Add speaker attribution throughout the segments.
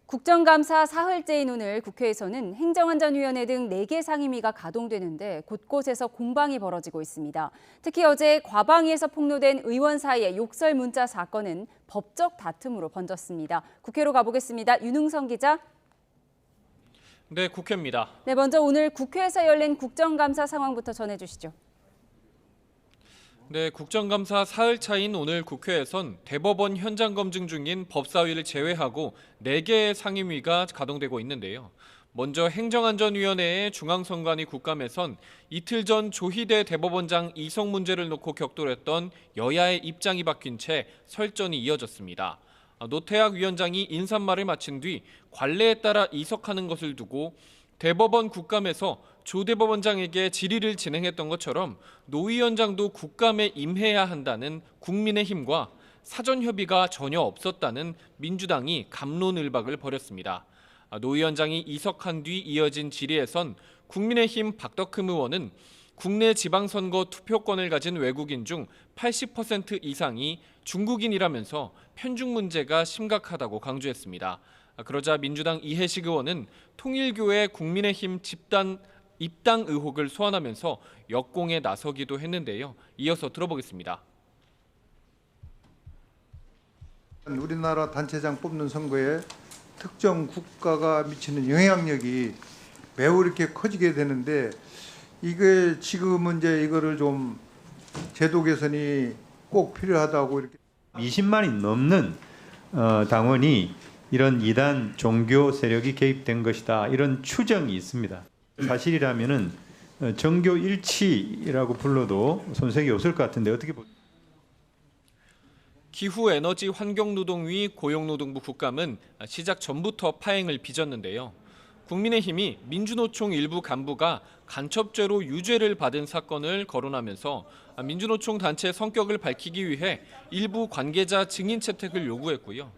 Speaker 1: 국정감사 사흘째인 오늘 국회에서는 행정안전위원회 등 4개 상임위가 가동되는데 곳곳에서 공방이 벌어지고 있습니다. 특히 어제 과방위에서 폭로된 의원 사이의 욕설 문자 사건은 법적 다툼으로 번졌습니다. 국회로 가보겠습니다. 윤흥성 기자.
Speaker 2: 네, 국회입니다.
Speaker 1: 네, 먼저 오늘 국회에서 열린 국정감사 상황부터 전해주시죠.
Speaker 2: 네, 국정감사 사흘 차인 오늘 국회에선 대법원 현장 검증 중인 법사위를 제외하고 4개의 상임위가 가동되고 있는데요. 먼저 행정안전위원회의 중앙선관위 국감에선 이틀 전 조희대 대법원장 이성 문제를 놓고 격돌했던 여야의 입장이 바뀐 채 설전이 이어졌습니다. 노태학 위원장이 인사말을 마친 뒤 관례에 따라 이석하는 것을 두고 대법원 국감에서 조 대법원장에게 질의를 진행했던 것처럼 노 위원장도 국감에 임해야 한다는 국민의힘과 사전 협의가 전혀 없었다는 민주당이 갑론을박을 벌였습니다. 노 위원장이 이석한 뒤 이어진 질의에선 국민의힘 박덕흠 의원은 국내 지방선거 투표권을 가진 외국인 중 80% 이상이 중국인이라면서 편중 문제가 심각하다고 강조했습니다. 그러자 민주당 이해식 의원은 통일교회 국민의힘 입당 의혹을 소환하면서 역공에 나서기도 했는데요. 이어서 들어보겠습니다.
Speaker 3: 우리나라 단체장 뽑는 선거에 특정 국가가 미치는 영향력이 매우 이렇게 커지게 되는데 이게 지금은 이제 이거를 좀 제도 개선이 꼭 필요하다고 이렇게
Speaker 4: 20만이 넘는 당원이 이런 이단 종교 세력이 개입된 것이다. 이런 추정이 있습니다. 사실이라면은 정교 일치라고 불러도 손색이 없을 것 같은데 어떻게 보세요?
Speaker 2: 기후에너지환경노동위 고용노동부 국감은 시작 전부터 파행을 빚었는데요. 국민의힘이 민주노총 일부 간부가 간첩죄로 유죄를 받은 사건을 거론하면서 민주노총 단체 성격을 밝히기 위해 일부 관계자 증인 채택을 요구했고요.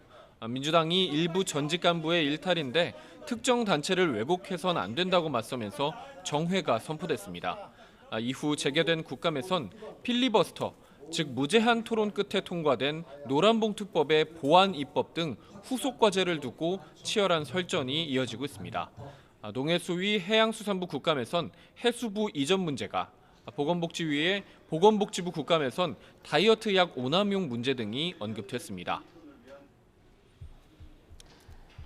Speaker 2: 민주당이 일부 전직 간부의 일탈인데 특정 단체를 왜곡해서는 안 된다고 맞서면서 정회가 선포됐습니다. 이후 재개된 국감에선 필리버스터, 즉 무제한 토론 끝에 통과된 노란봉투법의 보완 입법 등 후속 과제를 두고 치열한 설전이 이어지고 있습니다. 농해수위 해양수산부 국감에선 해수부 이전 문제가, 보건복지위의 보건복지부 국감에선 다이어트 약 오남용 문제 등이 언급됐습니다.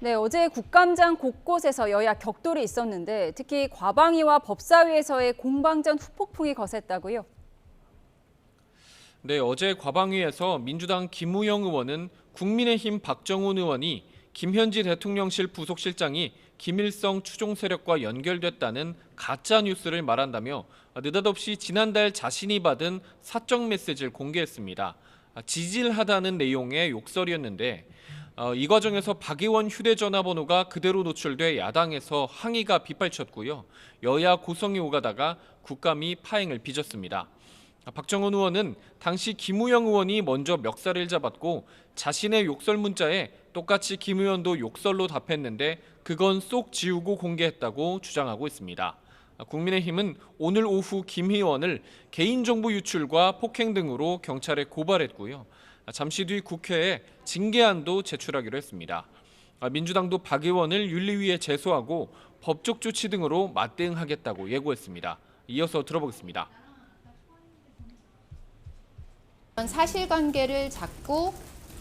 Speaker 1: 네, 어제 국감장 곳곳에서 여야 격돌이 있었는데 특히 과방위와 법사위에서의 공방전 후폭풍이 거셌다고요?
Speaker 2: 네, 어제 과방위에서 민주당 김우영 의원은 국민의힘 박정훈 의원이 김현지 대통령실 부속실장이 김일성 추종 세력과 연결됐다는 가짜 뉴스를 말한다며 느닷없이 지난달 자신이 받은 사적 메시지를 공개했습니다. 지질하다는 내용의 욕설이었는데 이 과정에서 박 의원 휴대전화 번호가 그대로 노출돼 야당에서 항의가 빗발쳤고요. 여야 고성이 오가다가 국감이 파행을 빚었습니다. 박정훈 의원은 당시 김우영 의원이 먼저 멱살을 잡았고 자신의 욕설 문자에 똑같이 김 의원도 욕설로 답했는데 그건 쏙 지우고 공개했다고 주장하고 있습니다. 국민의힘은 오늘 오후 김 의원을 개인정보 유출과 폭행 등으로 경찰에 고발했고요. 잠시 뒤 국회에 징계안도 제출하기로 했습니다. 민주당도 박 의원을 윤리위에 제소하고 법적 조치 등으로 맞대응하겠다고 예고했습니다. 이어서 들어보겠습니다.
Speaker 5: 사실관계를 자꾸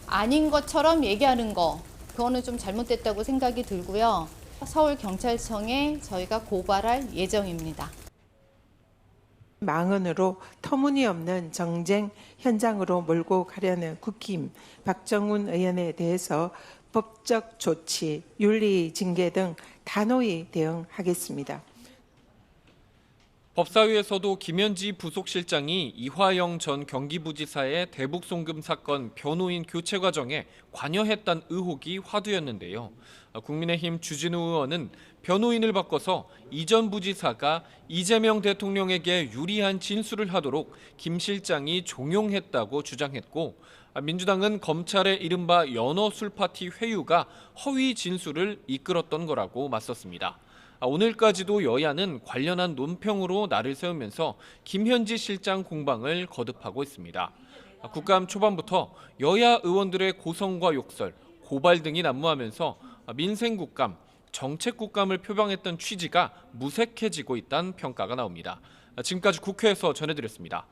Speaker 5: 아닌 것처럼 얘기하는 거, 그거는 좀 잘못됐다고 생각이 들고요. 서울경찰청에 저희가 고발할 예정입니다.
Speaker 6: 망언으로 터무니없는 정쟁 현장으로 몰고 가려는 국힘 박정훈 의원에 대해서 법적 조치, 윤리 징계 등 단호히 대응하겠습니다.
Speaker 2: 법사위에서도 김현지 부속실장이 이화영 전 경기부지사의 대북 송금 사건 변호인 교체 과정에 관여했다는 의혹이 화두였는데요. 국민의힘 주진우 의원은 변호인을 바꿔서 이전 부지사가 이재명 대통령에게 유리한 진술을 하도록 김 실장이 종용했다고 주장했고, 민주당은 검찰의 이른바 연어 술파티 회유가 허위 진술을 이끌었던 거라고 맞섰습니다. 오늘까지도 여야는 관련한 논평으로 날을 세우면서 김현지 실장 공방을 거듭하고 있습니다. 국감 초반부터 여야 의원들의 고성과 욕설, 고발 등이 난무하면서 민생국감, 정책국감을 표방했던 취지가 무색해지고 있다는 평가가 나옵니다. 지금까지 국회에서 전해드렸습니다.